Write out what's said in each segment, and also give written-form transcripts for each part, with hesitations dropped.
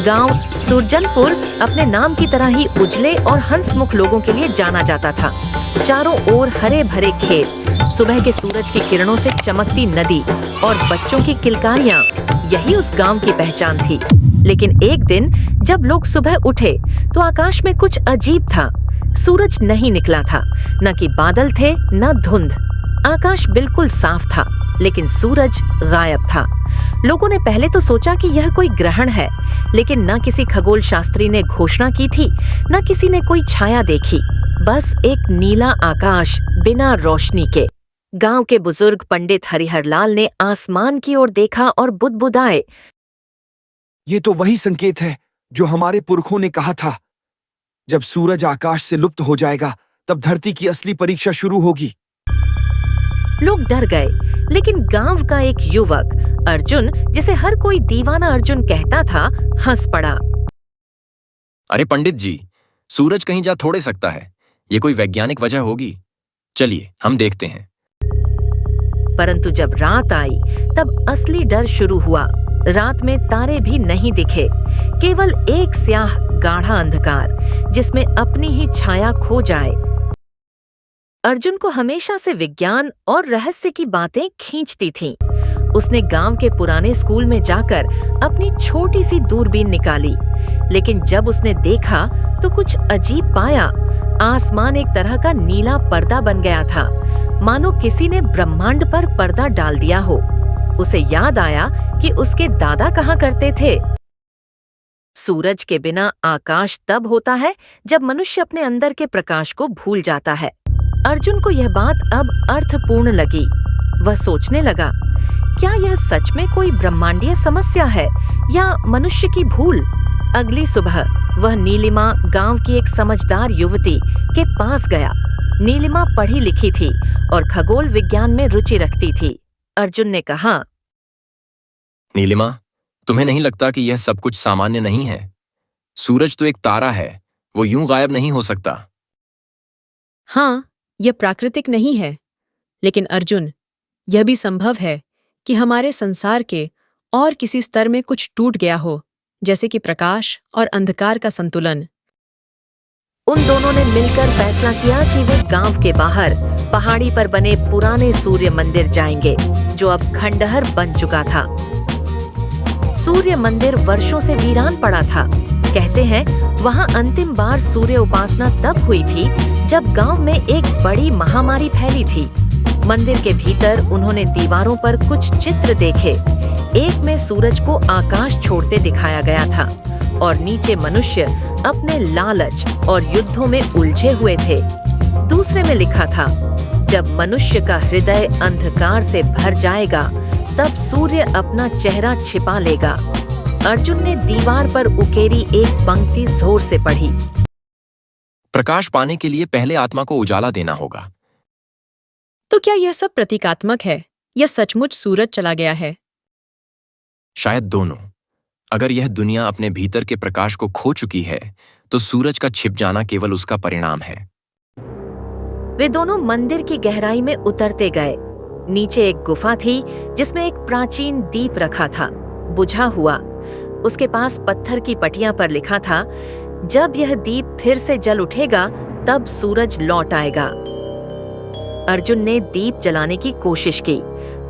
गांव सुरजनपुर अपने नाम की तरह ही उजले और हंसमुख लोगों के लिए जाना जाता था। चारों ओर हरे भरे खेत, सुबह के सूरज की किरणों से चमकती नदी और बच्चों की किलकारियां, यही उस गांव की पहचान थी। लेकिन एक दिन जब लोग सुबह उठे तो आकाश में कुछ अजीब था। सूरज नहीं निकला था, न कि बादल थे न धुंध। आकाश बिल्कुल साफ था, लेकिन सूरज गायब था। लोगों ने पहले तो सोचा कि यह कोई ग्रहण है, लेकिन न किसी खगोल शास्त्री ने घोषणा की थी, न किसी ने कोई छाया देखी। बस एक नीला आकाश बिना रोशनी के। गांव के बुजुर्ग पंडित हरिहरलाल ने आसमान की ओर देखा और बुदबुदाए, ये तो वही संकेत है जो हमारे पुरखों ने कहा था। जब सूरज आकाश से लुप्त हो जाएगा, तब धरती की असली परीक्षा शुरू होगी। लोग डर गए, लेकिन गांव का एक युवक अर्जुन, जिसे हर कोई दीवाना अर्जुन कहता था, हंस पड़ा। अरे पंडित जी, सूरज कहीं जा थोड़े सकता है, ये कोई वैज्ञानिक वजह होगी। चलिए हम देखते हैं। परंतु जब रात आई तब असली डर शुरू हुआ। रात में तारे भी नहीं दिखे, केवल एक स्याह गाढ़ा अंधकार जिसमें अपनी ही छाया खो जाए। अर्जुन को हमेशा से विज्ञान और रहस्य की बातें खींचती थीं। उसने गांव के पुराने स्कूल में जाकर अपनी छोटी सी दूरबीन निकाली, लेकिन जब उसने देखा तो कुछ अजीब पाया। आसमान एक तरह का नीला पर्दा बन गया था, मानो किसी ने ब्रह्मांड पर पर्दा डाल दिया हो। उसे याद आया कि उसके दादा कहा करते थे, सूरज के बिना आकाश तब होता है जब मनुष्य अपने अंदर के प्रकाश को भूल जाता है। अर्जुन को यह बात अब अर्थपूर्ण लगी। वह सोचने लगा, क्या यह सच में कोई ब्रह्मांडीय समस्या है या मनुष्य की भूल? अगली सुबह वह नीलिमा, गांव की एक समझदार युवती, के पास गया। नीलिमा पढ़ी लिखी थी और खगोल विज्ञान में रुचि रखती थी। अर्जुन ने कहा, नीलिमा, तुम्हें नहीं लगता कि यह सब कुछ सामान्य नहीं है? सूरज तो एक तारा है, वो यूं गायब नहीं हो सकता। हाँ, यह प्राकृतिक नहीं है, लेकिन अर्जुन, यह भी संभव है कि हमारे संसार के और किसी स्तर में कुछ टूट गया हो, जैसे कि प्रकाश और अंधकार का संतुलन। उन दोनों ने मिलकर फैसला किया कि वे गांव के बाहर पहाड़ी पर बने पुराने सूर्य मंदिर जाएंगे, जो अब खंडहर बन चुका था। सूर्य मंदिर वर्षों से वीरान पड़ा था। कहते हैं वहां अंतिम बार सूर्य उपासना तब हुई थी जब गांव में एक बड़ी महामारी फैली थी। मंदिर के भीतर उन्होंने दीवारों पर कुछ चित्र देखे। एक में सूरज को आकाश छोड़ते दिखाया गया था और नीचे मनुष्य अपने लालच और युद्धों में उलझे हुए थे। दूसरे में लिखा था, जब मनुष्य का हृदय अंधकार से भर जाएगा, तब सूर्य अपना चेहरा छिपा लेगा। अर्जुन ने दीवार पर उकेरी एक पंक्ति जोर से पढ़ी, प्रकाश पाने के लिए पहले आत्मा को उजाला देना होगा। तो क्या यह सब प्रतीकात्मक है या सचमुच सूरज चला गया है? शायद दोनों। अगर यह दुनिया अपने भीतर के प्रकाश को खो चुकी है, तो सूरज का छिप जाना केवल उसका परिणाम है। वे दोनों मंदिर की गहराई में उतरते गए। नीचे एक गुफा थी जिसमें एक प्राचीन दीप रखा था, बुझा हुआ। उसके पास पत्थर की पटिया पर लिखा था, जब यह दीप फिर से जल उठेगा तब सूरज लौट आएगा। अर्जुन ने दीप जलाने की कोशिश की,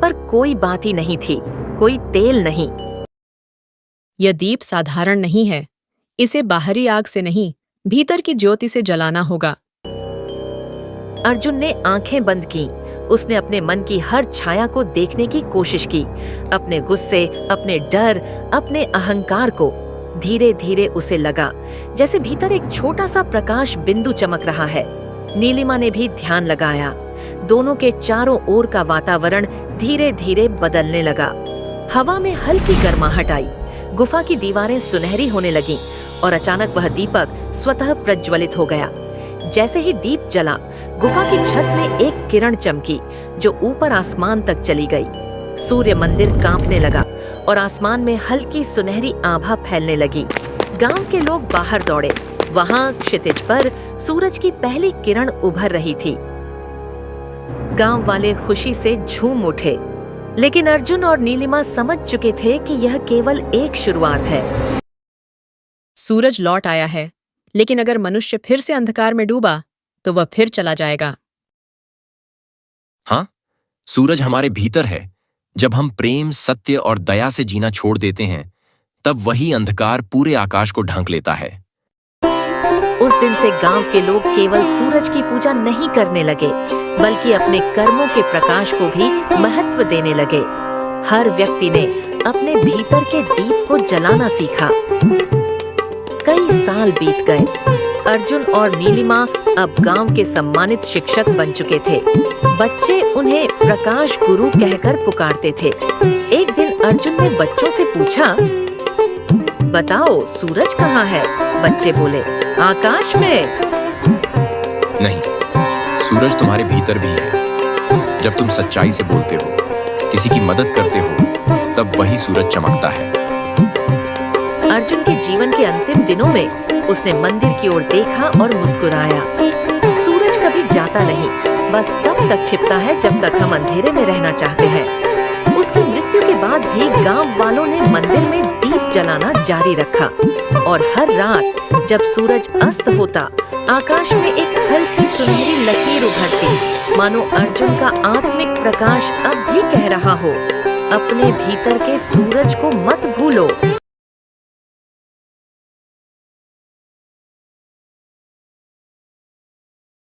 पर कोई बाती नहीं थी, कोई तेल नहीं। यह दीप साधारण नहीं है, इसे बाहरी आग से नहीं, भीतर की ज्योति से जलाना होगा। अर्जुन ने आंखें बंद की। उसने अपने मन की हर छाया को देखने की कोशिश की, अपने गुस्से, अपने डर, अपने अहंकार को। धीरे धीरे उसे लगा जैसे भीतर एक छोटा सा प्रकाश बिंदु चमक रहा है। नीलिमा ने भी ध्यान लगाया। दोनों के चारों ओर का वातावरण धीरे धीरे बदलने लगा। हवा में हल्की गर्माहट आई, गुफा की दीवारें सुनहरी होने लगीं और अचानक वह दीपक स्वतः प्रज्वलित हो गया। जैसे ही दीप जला, गुफा की छत में एक किरण चमकी जो ऊपर आसमान तक चली गई। सूर्य मंदिर कांपने लगा और आसमान में हल्की सुनहरी आभा फैलने लगी। गांव के लोग बाहर दौड़े। वहां क्षितिज पर सूरज की पहली किरण उभर रही थी। गांव वाले खुशी से झूम उठे, लेकिन अर्जुन और नीलिमा समझ चुके थे कि यह केवल एक शुरुआत है। सूरज लौट आया है, लेकिन अगर मनुष्य फिर से अंधकार में डूबा तो वह फिर चला जाएगा। हाँ, सूरज हमारे भीतर है। जब हम प्रेम, सत्य और दया से जीना छोड़ देते हैं, तब वही अंधकार पूरे आकाश को ढक लेता है। उस दिन से गांव के लोग केवल सूरज की पूजा नहीं करने लगे, बल्कि अपने कर्मों के प्रकाश को भी महत्व देने लगे। हर व्यक्ति ने अपने भीतर के दीप को जलाना सीखा। कई साल बीत गए। अर्जुन और नीलिमा अब गांव के सम्मानित शिक्षक बन चुके थे। बच्चे उन्हें प्रकाश गुरु कहकर पुकारते थे। एक दिन अर्जुन ने बच्चों से पूछा, बताओ सूरज कहाँ है? बच्चे बोले, आकाश में। नहीं, सूरज तुम्हारे भीतर भी है। जब तुम सच्चाई से बोलते हो, किसी की मदद करते हो, तब वही सूरज चमकता है। अर्जुन के जीवन के अंतिम दिनों में उसने मंदिर की ओर देखा और मुस्कुराया। सूरज कभी जाता नहीं, बस तब तक छिपता है जब तक हम अंधेरे में रहना चाहते हैं। उसकी मृत्यु के बाद भी गांव वालों ने मंदिर में दीप जलाना जारी रखा और हर रात जब सूरज अस्त होता, आकाश में एक हल्की सुनहरी लकीर उभरती, मानो अर्जुन का आत्मिक प्रकाश अब भी कह रहा हो, अपने भीतर के सूरज को मत भूलो।